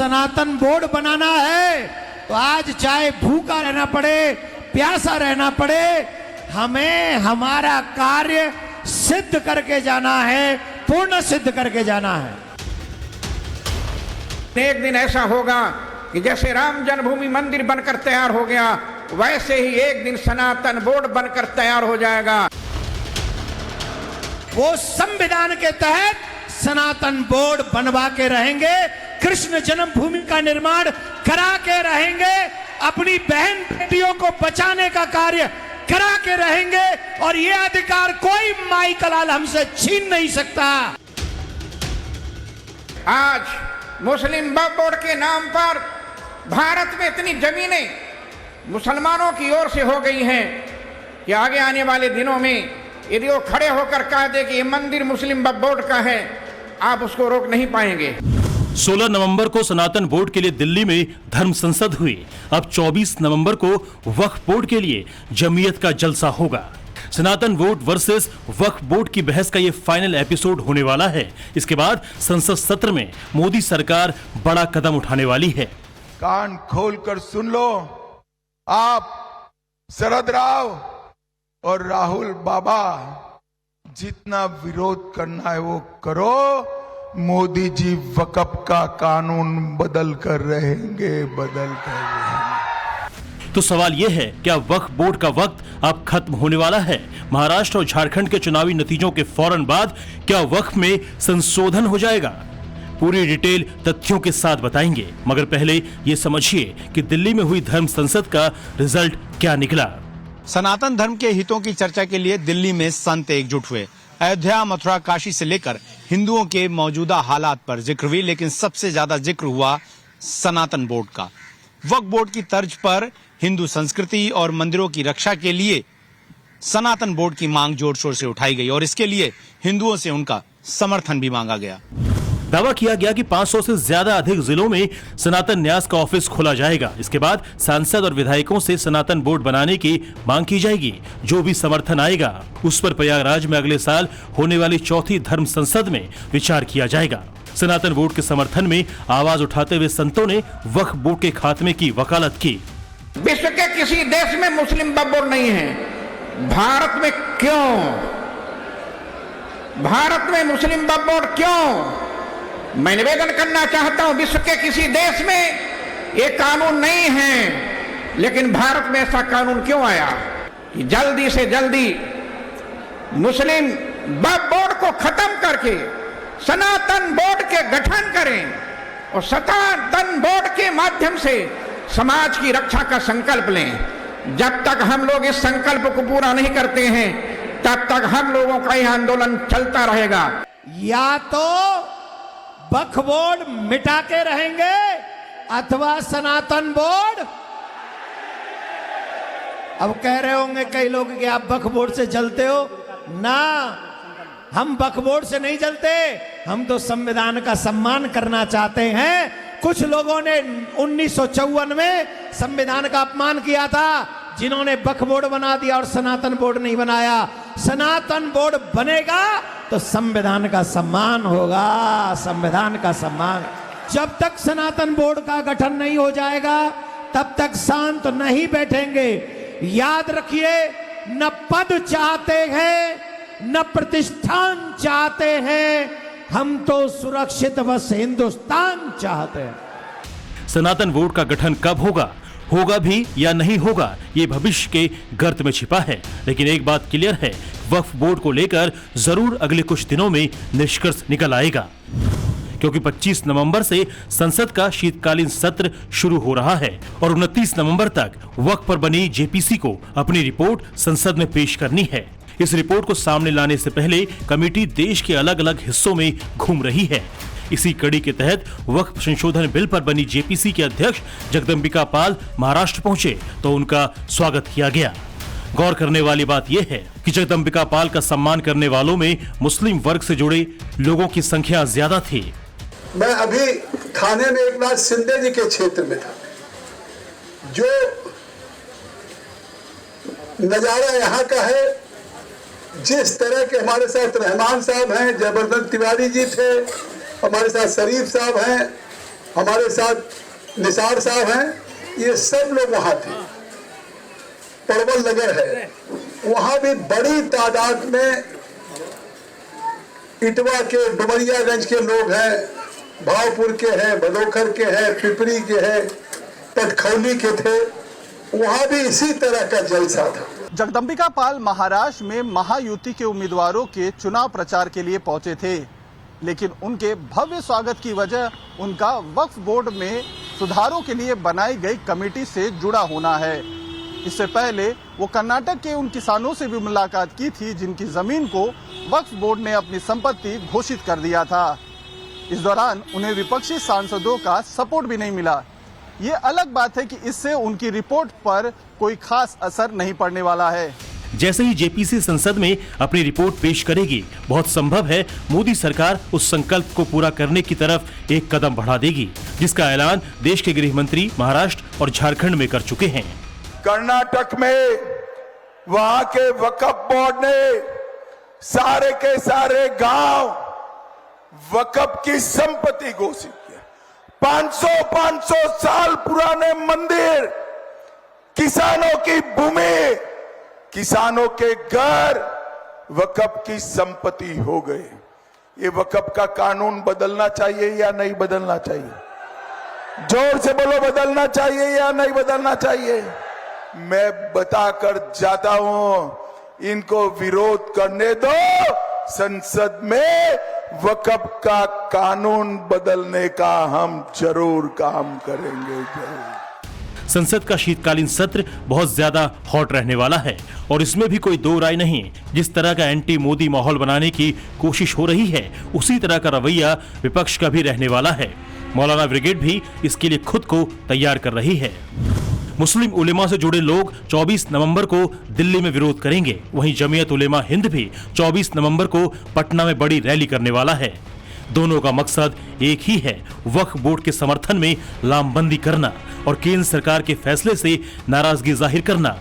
सनातन board बनाना है तो आज चाहे भूखा रहना पड़े, प्यासा रहना पड़े, हमें हमारा कार्य सिद्ध करके जाना है, पूर्ण सिद्ध करके जाना है। एक दिन ऐसा होगा कि जैसे राम जन्मभूमि मंदिर बनकर तैयार हो गया, वैसे ही एक दिन सनातन बोर्ड बनकर तैयार हो जाएगा। वो संविधान के तहत सनातन बोर्ड बनवा के रहेंगे, कृष्ण जन्मभूमि का निर्माण करा के रहेंगे, अपनी बहन बेटियों को बचाने का कार्य करा के रहेंगे, और ये अधिकार कोई माई कलाल हमसे छीन नहीं सकता। आज मुस्लिम वक्फ बोर्ड के नाम पर भारत में इतनी जमीनें मुसलमानों की ओर से हो गई हैं कि आगे आने वाले दिनों में यदि वो खड़े होकर कह दे कि ये मंदिर मुस्लिम वक्फ बोर्ड का है, आप उसको रोक नहीं पाएंगे। 16 नवंबर को सनातन बोर्ड के लिए दिल्ली में धर्म संसद हुई। अब 24 नवंबर को वक्फ बोर्ड के लिए जमीयत का जलसा होगा। सनातन बोर्ड वर्सेस वक्फ बोर्ड की बहस का ये फाइनल एपिसोड होने वाला है। इसके बाद संसद सत्र में मोदी सरकार बड़ा कदम उठाने वाली है। कान खोलकर सुन लो, आप शरद राव और राहुल बाबा जितना विरोध करना है वो करो, मोदी जी वक्फ का कानून बदल कर रहेंगे। तो सवाल यह है, क्या वक्फ बोर्ड का वक्त अब खत्म होने वाला है? महाराष्ट्र और झारखंड के चुनावी नतीजों के फौरन बाद क्या वक्फ में संशोधन हो जाएगा? पूरी डिटेल तथ्यों के साथ बताएंगे, मगर पहले ये समझिए कि दिल्ली में हुई धर्म संसद का रिजल्ट क्या निकला। सनातन धर्म के हितों की चर्चा के लिए दिल्ली में संत एकजुट हुए। अयोध्या, मथुरा, काशी से लेकर हिंदुओं के मौजूदा हालात पर जिक्र हुई, लेकिन सबसे ज्यादा जिक्र हुआ सनातन बोर्ड का। वक्फ बोर्ड की तर्ज पर हिंदू संस्कृति और मंदिरों की रक्षा के लिए सनातन बोर्ड की मांग जोर शोर से उठाई गई और इसके लिए हिंदुओं से उनका समर्थन भी मांगा गया। दावा किया गया कि 500 से ज्यादा अधिक जिलों में सनातन न्यास का ऑफिस खोला जाएगा। इसके बाद सांसद और विधायकों से सनातन बोर्ड बनाने की मांग की जाएगी। जो भी समर्थन आएगा उस पर प्रयागराज में अगले साल होने वाली चौथी धर्म संसद में विचार किया जाएगा। सनातन बोर्ड के समर्थन में आवाज उठाते हुए संतों ने वक्फ बोर्ड के खात्मे की वकालत की। विश्व के किसी देश में मुस्लिम वक्फ बोर्ड नहीं है, भारत में क्यों? भारत में मुस्लिम वक्फ बोर्ड क्यों? मैं निवेदन करना चाहता हूं, विश्व के किसी देश में ये कानून नहीं है, लेकिन भारत में ऐसा कानून क्यों आया कि जल्दी से जल्दी मुस्लिम वक्फ बोर्ड को खत्म करके सनातन बोर्ड के गठन करें और सनातन बोर्ड के माध्यम से समाज की रक्षा का संकल्प लें। जब तक हम लोग इस संकल्प को पूरा नहीं करते हैं, तब तक हम लोगों का यह आंदोलन चलता रहेगा। या तो वक्फ बोर्ड मिटा के रहेंगे अथवा सनातन बोर्ड। अब कह रहे होंगे कई लोग कि आप वक्फ बोर्ड से जलते हो ना, हम वक्फ बोर्ड से नहीं जलते, हम तो संविधान का सम्मान करना चाहते हैं। कुछ लोगों ने 1954 में संविधान का अपमान किया था, जिन्होंने वक्फ बोर्ड बना दिया और सनातन बोर्ड नहीं बनाया। सनातन बोर्ड बनेगा तो संविधान का सम्मान होगा, संविधान का सम्मान। जब तक सनातन बोर्ड का गठन नहीं हो जाएगा तब तक शांत नहीं बैठेंगे। याद रखिए, न पद चाहते हैं न प्रतिष्ठान चाहते हैं, हम तो सुरक्षित बस हिंदुस्तान चाहते हैं। सनातन बोर्ड का गठन कब होगा, होगा भी या नहीं होगा, ये भविष्य के गर्त में छिपा है। लेकिन एक बात क्लियर है, वक्फ बोर्ड को लेकर जरूर अगले कुछ दिनों में निष्कर्ष निकल आएगा, क्योंकि 25 नवंबर से संसद का शीतकालीन सत्र शुरू हो रहा है और 29 नवंबर तक वक्फ पर बनी जेपीसी को अपनी रिपोर्ट संसद में पेश करनी है। इस रिपोर्ट को सामने लाने से पहले कमेटी देश के अलग अलग हिस्सों में घूम रही है। इसी कड़ी के तहत वक्फ संशोधन बिल पर बनी जेपीसी के अध्यक्ष जगदंबिका पाल महाराष्ट्र पहुंचे तो उनका स्वागत किया गया। गौर करने वाली बात यह है कि जगदंबिका पाल का सम्मान करने वालों में मुस्लिम वर्ग से जुड़े लोगों की संख्या ज्यादा थी। मैं अभी थाने में एक बार सिंधे जी के क्षेत्र में था, जो नजारा यहाँ का है, जिस तरह के हमारे साथ रहमान साहब हैं, जबरदस्त तिवारी जी थे, हमारे साथ शरीफ साहब हैं, हमारे साथ निसार साहब हैं, ये सब लोग वहां थे। परवल नगर है, वहां भी बड़ी तादाद में इटवा के, डुमरियागंज के लोग हैं, भावपुर के हैं, भदोखर के हैं, पिपरी के हैं, पटखौली के थे। वहां भी इसी तरह का जलसा था। जगदम्बिका पाल महाराष्ट्र में महायुति के उम्मीदवारों के चुनाव प्रचार के लिए पहुंचे थे, लेकिन उनके भव्य स्वागत की वजह उनका वक्फ बोर्ड में सुधारों के लिए बनाई गई कमेटी से जुड़ा होना है। इससे पहले वो कर्नाटक के उन किसानों से भी मुलाकात की थी जिनकी जमीन को वक्फ बोर्ड ने अपनी संपत्ति घोषित कर दिया था। इस दौरान उन्हें विपक्षी सांसदों का सपोर्ट भी नहीं मिला। ये अलग बात है कि इससे उनकी रिपोर्ट पर कोई खास असर नहीं पड़ने वाला है। जैसे ही जेपीसी संसद में अपनी रिपोर्ट पेश करेगी, बहुत संभव है मोदी सरकार उस संकल्प को पूरा करने की तरफ एक कदम बढ़ा देगी, जिसका ऐलान देश के गृह मंत्री महाराष्ट्र और झारखंड में कर चुके हैं। कर्नाटक में वहां के वक्फ बोर्ड ने सारे के सारे गांव वक्फ की संपत्ति घोषित किया। 500 साल पुराने मंदिर, किसानों की भूमि, किसानों के घर वक्फ की संपत्ति हो गए। ये वक्फ का कानून बदलना चाहिए या नहीं बदलना चाहिए? जोर से बोलो, बदलना चाहिए या नहीं बदलना चाहिए? मैं बताकर जाता हूं, इनको विरोध करने दो। संसद में वक्फ का कानून बदलने का हम जरूर काम करेंगे, जरूर। संसद का शीतकालीन सत्र बहुत ज्यादा हॉट रहने वाला है और इसमें भी कोई दो राय नहीं। जिस तरह का एंटी मोदी माहौल बनाने की कोशिश हो रही है, उसी तरह का रवैया विपक्ष का भी रहने वाला है। मौलाना ब्रिगेड भी इसके लिए खुद को तैयार कर रही है। मुस्लिम उलेमा से जुड़े लोग 24 नवंबर को दिल्ली में विरोध करेंगे। वहीं जमीयत उलेमा हिंद भी 24 नवंबर को पटना में बड़ी रैली करने वाला है। दोनों का मकसद एक ही है, वक्फ बोर्ड के समर्थन में लामबंदी करना और केंद्र सरकार के फैसले से नाराजगी जाहिर करना।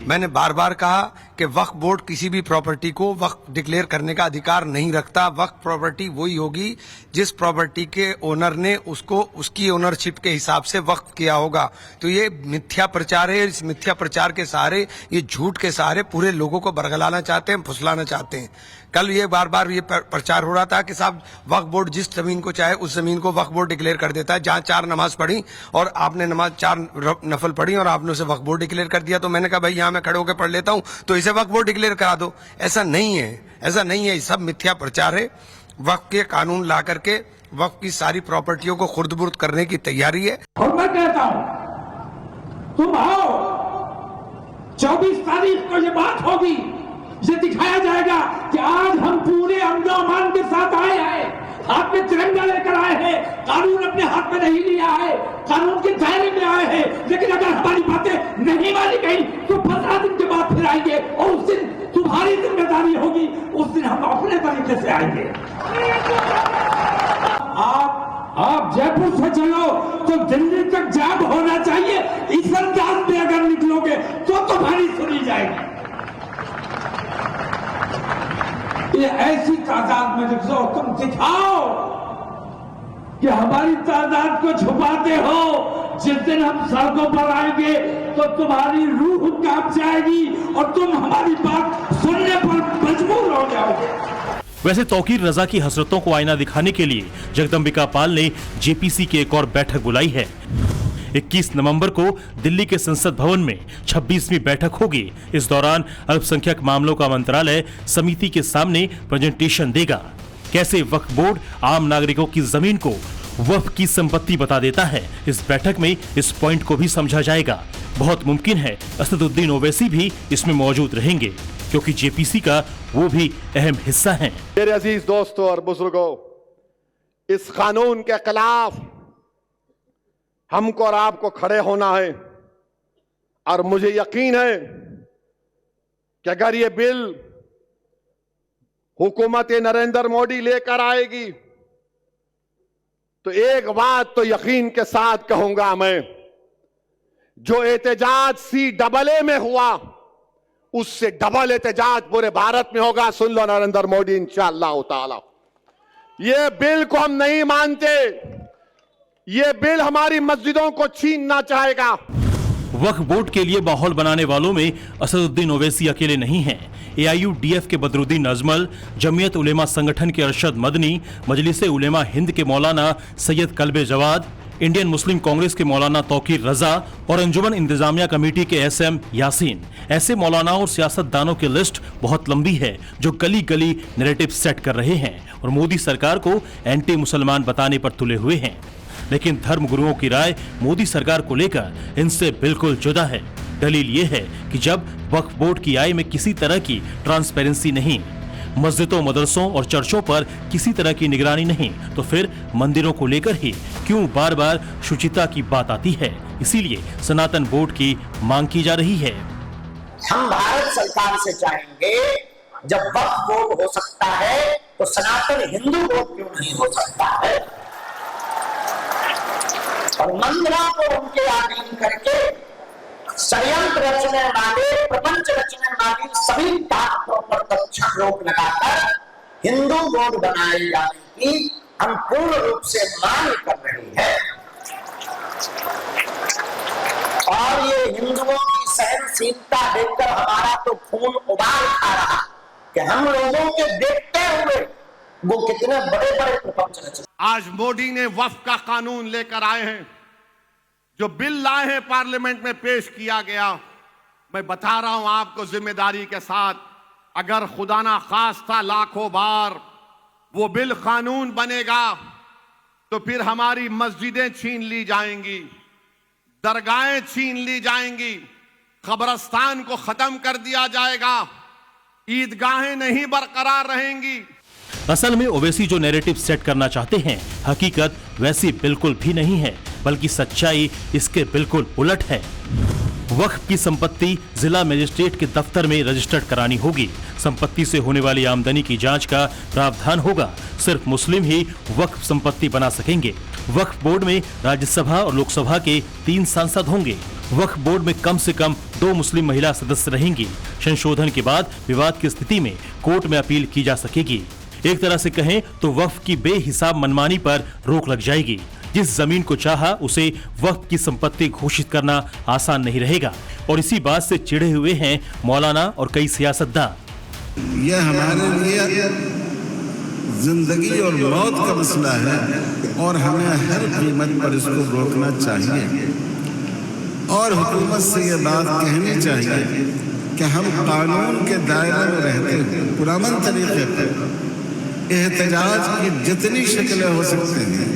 मैंने बार बार कहा कि वक्फ बोर्ड किसी भी प्रॉपर्टी को वक्फ डिक्लेयर करने का अधिकार नहीं रखता। वक्फ प्रॉपर्टी वही होगी जिस प्रॉपर्टी के ओनर ने उसको उसकी ओनरशिप के हिसाब से वक्फ किया होगा। तो ये मिथ्या प्रचार है। इस मिथ्या प्रचार के सहारे, ये झूठ के सहारे पूरे लोगों को बरगलाना चाहते हैं, फुसलाना चाहते हैं। कल ये बार बार ये प्रचार हो रहा था कि साहब वक्फ बोर्ड जिस जमीन को चाहे उस जमीन को वक्फ बोर्ड डिक्लेयर कर देता है। जहां 4 नमाज पढ़ी और आपने नमाज 4 नफल पढ़ी और आपने उसे वक्फ बोर्ड डिक्लेयर कर दिया, तो मैंने कहा भाई यहाँ मैं खड़े होकर पढ़ लेता हूँ, तो इसे वक्फ बोर्ड डिक्लेयर करा दो। ऐसा नहीं है, ऐसा नहीं है। सब मिथ्या प्रचार है। वक्फ के कानून ला करके वक्फ की सारी प्रॉपर्टियों को खुर्द-बुर्द करने की तैयारी है। और मैं कहता हूं, तुम आओ, 24 तारीख को ये बात होगी, ये दिखाया जाएगा कि आज हम पूरे अमन के साथ आए हैं, हाथ में तिरंगा लेकर आए हैं, कानून अपने हाथ में नहीं लिया है, कानून के दायरे में आए हैं। लेकिन अगर हमारी बातें नहीं मानी गई तो 15 दिन के बाद फिर आएंगे और उस दिन तुम्हारी जिम्मेदारी होगी, उस दिन हम अपने तरीके से आएंगे। आप जयपुर से चलो तो दिल्ली तक जाम होना चाहिए। इस अंदाज में अगर निकलोगे तो तुम्हारी सुनी जाएगी। ये ऐसी तादाद में निकलो, तुम दिखाओ कि हमारी तादाद को छुपाते हो। जिस दिन हम सड़कों पर आएंगे तो तुम्हारी रूह कांप जाएगी और तुम हमारी बात सुनने पर मजबूर हो जाओगे। वैसे तौकीर रजा की हसरतों को आईना दिखाने के लिए जगदम्बिका पाल ने जेपीसी की एक और बैठक बुलाई है। 21 नवंबर को दिल्ली के संसद भवन में 26वीं बैठक होगी। इस दौरान अल्पसंख्यक मामलों का मंत्रालय समिति के सामने प्रेजेंटेशन देगा। कैसे वक्फ बोर्ड आम नागरिकों की जमीन को वक्फ की संपत्ति बता देता है, इस बैठक में इस पॉइंट को भी समझा जाएगा। बहुत मुमकिन है असदुद्दीन ओवैसी भी इसमें मौजूद रहेंगे, क्योंकि जेपीसी का वो भी अहम हिस्सा हैं। मेरे अजीज दोस्तों और बुजुर्गों, इस कानून के खिलाफ हमको और आपको खड़े होना है और मुझे यकीन है कि अगर ये बिल हुकूमत नरेंद्र मोदी लेकर आएगी तो एक बात तो यकीन के साथ कहूंगा मैं, जो एहतजाज CAA में हुआ उससे डबल एहतजाज पूरे भारत में होगा। सुन लो नरेंद्र मोदी, इंशाअल्लाह ताला। ये बिल को हम नहीं मानते, ये बिल हमारी मस्जिदों को छीनना चाहेगा। वक्फ बोर्ड के लिए माहौल बनाने वालों में असदुद्दीन ओवैसी अकेले नहीं हैं। AIUDF के बदरुद्दीन अजमल, जमीयत उलेमा संगठन के अरशद मदनी, मजलिस उलेमा हिंद के मौलाना सैयद कल्बे जवाद, इंडियन मुस्लिम कांग्रेस के मौलाना तौकीर रजा और अंजुमन इंतजामिया कमेटी के SM यासीन। ऐसे मौलानाओं और सियासतदानों की लिस्ट बहुत लंबी है जो गली गली नैरेटिव सेट कर रहे हैं और मोदी सरकार को एंटी मुसलमान बताने पर तुले हुए हैं। लेकिन धर्म गुरुओं की राय मोदी सरकार को लेकर इनसे बिल्कुल जुदा है। दलील ये है कि जब वक्फ बोर्ड की आय में किसी तरह की ट्रांसपेरेंसी नहीं, मस्जिदों, मदरसों और चर्चों पर किसी तरह की निगरानी नहीं, तो फिर मंदिरों को लेकर ही क्यों बार बार शुचिता की बात आती है। इसीलिए सनातन बोर्ड की मांग की जा रही है। हम भारत सरकार से चाहेंगे, जब वक्फ बोर्ड हो सकता है तो सनातन हिंदू बोर्ड क्यों नहीं हो सकता है, और मंदिरों को उनके अधीन करके षड्यंत्र रचने वाले, प्रपंच रचने वाली सभी ताकतों पर तत्क्षण रोक लगाकर हिंदू बोर्ड बनाए जाने की हम पूर्ण रूप से मांग कर रहे हैं। और ये हिंदुओं की सहनशीलता देखकर हमारा तो खून उबाल खा रहा कि हम लोगों के देखते हुए वो कितने बड़े बड़े प्रपंच रचने। आज मोदी ने वक्फ का कानून लेकर आए हैं, जो बिल लाए हैं पार्लियामेंट में पेश किया गया। मैं बता रहा हूं आपको जिम्मेदारी के साथ, अगर खुदा ना खास्ता लाखों बार वो बिल कानून बनेगा तो फिर हमारी मस्जिदें छीन ली जाएंगी, दरगाहें छीन ली जाएंगी, कब्रिस्तान को खत्म कर दिया जाएगा, ईदगाहें नहीं बरकरार रहेंगी। असल में ओवैसी जो नैरेटिव सेट करना चाहते हैं, हकीकत वैसी बिल्कुल भी नहीं है, बल्कि सच्चाई इसके बिल्कुल उलट है। वक्फ की संपत्ति जिला मजिस्ट्रेट के दफ्तर में रजिस्टर्ड करानी होगी। संपत्ति से होने वाली आमदनी की जांच का प्रावधान होगा। सिर्फ मुस्लिम ही वक्फ संपत्ति बना सकेंगे। वक्फ बोर्ड में राज्यसभा और लोकसभा के 3 सांसद होंगे। वक्फ बोर्ड में कम से कम 2 मुस्लिम महिला सदस्य रहेंगी। संशोधन के बाद विवाद की स्थिति में कोर्ट में अपील की जा सकेगी। एक तरह से कहें तो वक्फ की बेहिसाब मनमानी पर रोक लग जाएगी। जिस जमीन को चाहा उसे वक्फ की संपत्ति घोषित करना आसान नहीं रहेगा, और इसी बात से चिढ़े हुए हैं मौलाना और कई सियासतदान। यह हमारे लिए जिंदगी और मौत का मसला है और हमें हर कीमत पर इसको रोकना चाहिए, और हुकूमत से यह बात कहनी चाहिए कि हम कानून के दायरे में रहते हुए पुरअमन तरीके पर एहतजाज की जितनी शक्लें हो सकती हैं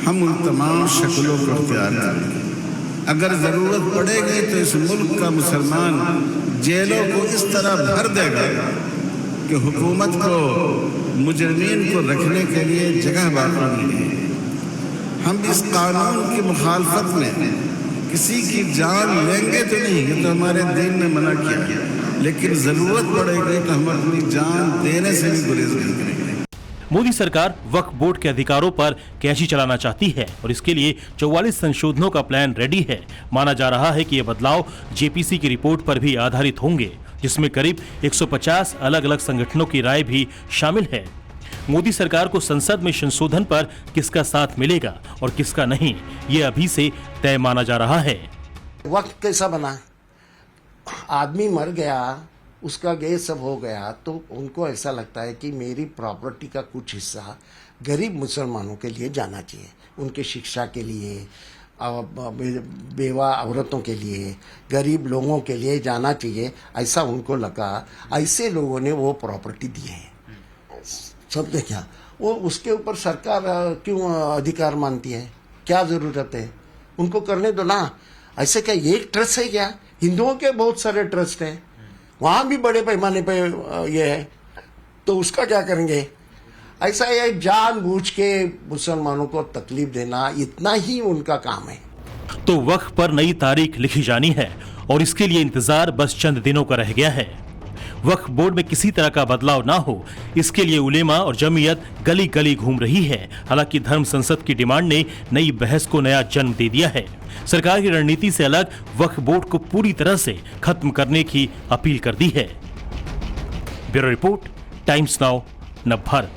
हम उन तमाम शक्लों को अख्तियार करेंगे। अगर ज़रूरत पड़ेगी तो इस मुल्क का मुसलमान जेलों को इस तरह भर देगा कि हुकूमत को मुजरिमीन को रखने के लिए जगह बाकी नहीं है। हम इस कानून की मुखालफत में किसी की जान लेंगे तो नहीं, ये तो हमारे दीन ने मना किया, लेकिन ज़रूरत पड़ेगी तो हम अपनी जान देने से भी गुरेज नहीं करेंगे। मोदी सरकार वक्फ बोर्ड के अधिकारों पर कैची चलाना चाहती है और इसके लिए 44 संशोधनों का प्लान रेडी है। माना जा रहा है कि ये बदलाव JPC की रिपोर्ट पर भी आधारित होंगे, जिसमें करीब 150 अलग अलग संगठनों की राय भी शामिल है। मोदी सरकार को संसद में संशोधन पर किसका साथ मिलेगा और किसका नहीं, ये अभी से तय माना जा रहा है। वक्त कैसा बना, आदमी मर गया, उसका गैस सब हो गया, तो उनको ऐसा लगता है कि मेरी प्रॉपर्टी का कुछ हिस्सा गरीब मुसलमानों के लिए जाना चाहिए, उनके शिक्षा के लिए, बेवा औरतों के लिए, गरीब लोगों के लिए जाना चाहिए, ऐसा उनको लगा। ऐसे लोगों ने वो प्रॉपर्टी दी है। सब देखा वो, उसके ऊपर सरकार क्यों अधिकार मानती है? क्या जरूरत है? उनको करने दो ना। ऐसे क्या एक ट्रस्ट है क्या? हिंदुओं के बहुत सारे ट्रस्ट हैं, वहां भी बड़े पैमाने पे ये है, तो उसका क्या करेंगे? ऐसा ये जानबूझ के मुसलमानों को तकलीफ देना, इतना ही उनका काम है। तो वक्फ पर नई तारीख लिखी जानी है और इसके लिए इंतजार बस चंद दिनों का रह गया है। वक्फ बोर्ड में किसी तरह का बदलाव ना हो, इसके लिए उलेमा और जमीयत गली गली घूम रही है। हालांकि धर्म संसद की डिमांड ने नई बहस को नया जन्म दे दिया है। सरकार की रणनीति से अलग वक्फ बोर्ड को पूरी तरह से खत्म करने की अपील कर दी है। Bureau report, times now, Navbharat.